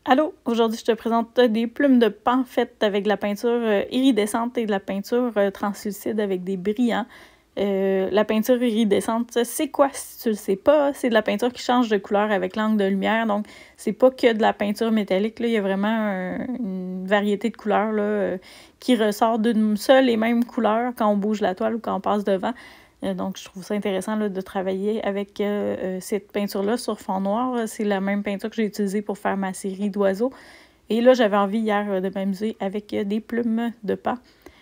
Allô, aujourd'hui je te présente des plumes de paon faites avec de la peinture iridescente et de la peinture translucide avec des brillants. La peinture iridescente, c'est quoi si tu le sais pas? C'est de la peinture qui change de couleur avec l'angle de lumière, donc c'est pas que de la peinture métallique, là. Il y a vraiment une variété de couleurs là, qui ressort d'une seule et même couleur quand on bouge la toile ou quand on passe devant. Donc, je trouve ça intéressant là, de travailler avec cette peinture-là sur fond noir. C'est la même peinture que j'ai utilisée pour faire ma série d'oiseaux. Et là, j'avais envie hier de m'amuser avec des plumes de paon.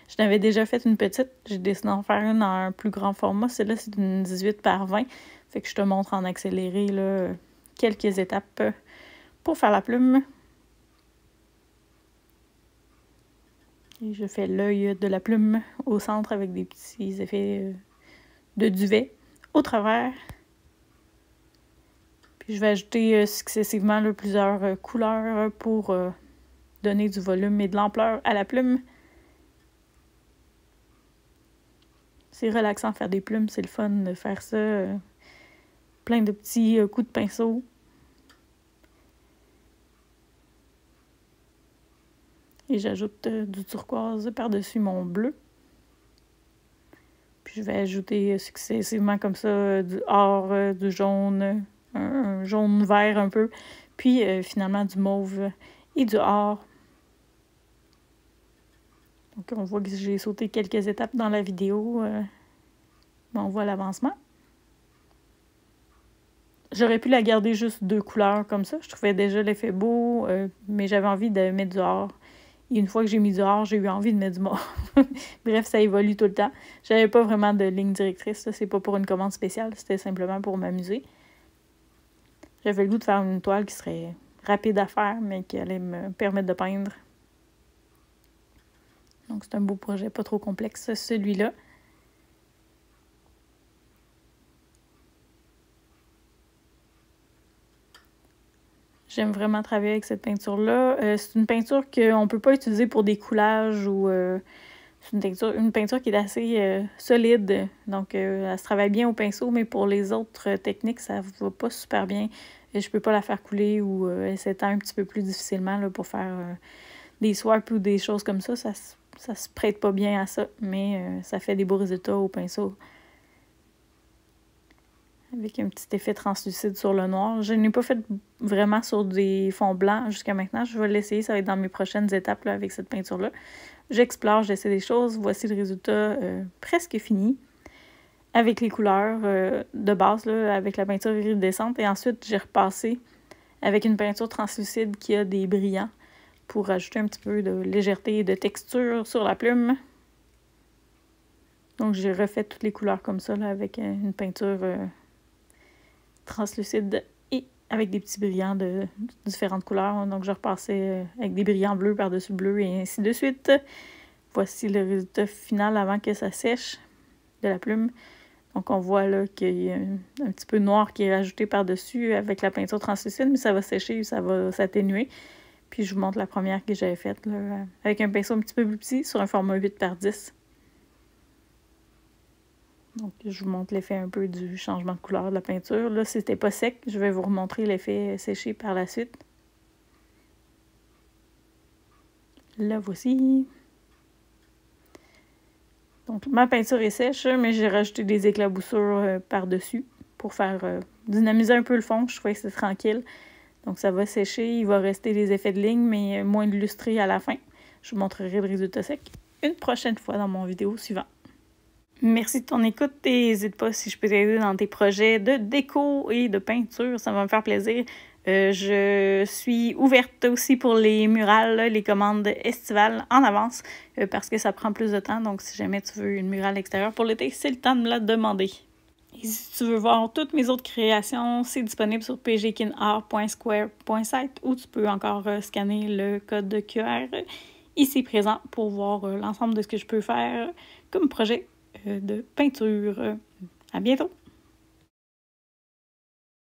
Je n'avais déjà fait une petite. J'ai décidé d'en faire une dans un plus grand format. Celle-là, c'est une 18 par 20. Fait que je te montre en accéléré là, quelques étapes pour faire la plume. Et je fais l'œil de la plume au centre avec des petits effets de duvet au travers. Puis je vais ajouter successivement là, plusieurs couleurs pour donner du volume et de l'ampleur à la plume. C'est relaxant faire des plumes, c'est le fun de faire ça. Plein de petits coups de pinceau. Et j'ajoute du turquoise par-dessus mon bleu. Puis je vais ajouter successivement comme ça du or, du jaune, un jaune vert un peu. Puis finalement du mauve et du or. Donc on voit que j'ai sauté quelques étapes dans la vidéo. On voit l'avancement. J'aurais pu la garder juste deux couleurs comme ça. Je trouvais déjà l'effet beau, mais j'avais envie de mettre du or. Et une fois que j'ai mis du or, j'ai eu envie de mettre du mauve. Bref, ça évolue tout le temps. J'avais pas vraiment de ligne directrice. C'est pas pour une commande spéciale, c'était simplement pour m'amuser. J'avais le goût de faire une toile qui serait rapide à faire, mais qui allait me permettre de peindre. Donc c'est un beau projet, pas trop complexe, celui-là. J'aime vraiment travailler avec cette peinture-là. C'est une peinture qu'on ne peut pas utiliser pour des coulages ou... c'est une peinture qui est assez solide. Donc, elle se travaille bien au pinceau, mais pour les autres techniques, ça ne va pas super bien. Et je ne peux pas la faire couler ou elle s'étend un petit peu plus difficilement là, pour faire des swaps ou des choses comme ça. Ça se prête pas bien à ça, mais ça fait des beaux résultats au pinceau. Avec un petit effet translucide sur le noir. Je n'ai pas fait vraiment sur des fonds blancs jusqu'à maintenant. Je vais l'essayer, ça va être dans mes prochaines étapes là, avec cette peinture-là. J'explore, j'essaie des choses. Voici le résultat presque fini. Avec les couleurs de base, là, avec la peinture iridescente. Et ensuite, j'ai repassé avec une peinture translucide qui a des brillants pour ajouter un petit peu de légèreté et de texture sur la plume. Donc, j'ai refait toutes les couleurs comme ça là, avec une peinture... translucide et avec des petits brillants de différentes couleurs. Donc, je repassais avec des brillants bleus par-dessus bleu et ainsi de suite. Voici le résultat final avant que ça sèche de la plume. Donc, on voit là qu'il y a un petit peu de noir qui est rajouté par-dessus avec la peinture translucide, mais ça va sécher, ça va s'atténuer. Puis, je vous montre la première que j'avais faite là, avec un pinceau un petit peu plus petit sur un format 8 par 10. Donc, je vous montre l'effet un peu du changement de couleur de la peinture. Là, c'était pas sec. Je vais vous remontrer l'effet séché par la suite. Là, voici. Donc, ma peinture est sèche, mais j'ai rajouté des éclaboussures par-dessus pour faire dynamiser un peu le fond. Je trouvais que c'est tranquille. Donc, ça va sécher. Il va rester des effets de ligne, mais moins de lustré à la fin. Je vous montrerai le résultat sec une prochaine fois dans mon vidéo suivante. Merci de ton écoute et n'hésite pas si je peux t'aider dans tes projets de déco et de peinture, ça va me faire plaisir. Je suis ouverte aussi pour les murales, les commandes estivales en avance parce que ça prend plus de temps. Donc, si jamais tu veux une murale extérieure pour l'été, c'est le temps de me la demander. Et si tu veux voir toutes mes autres créations, c'est disponible sur pgkinart.square.site où tu peux encore scanner le code QR ici présent pour voir l'ensemble de ce que je peux faire comme projet de peinture. À bientôt!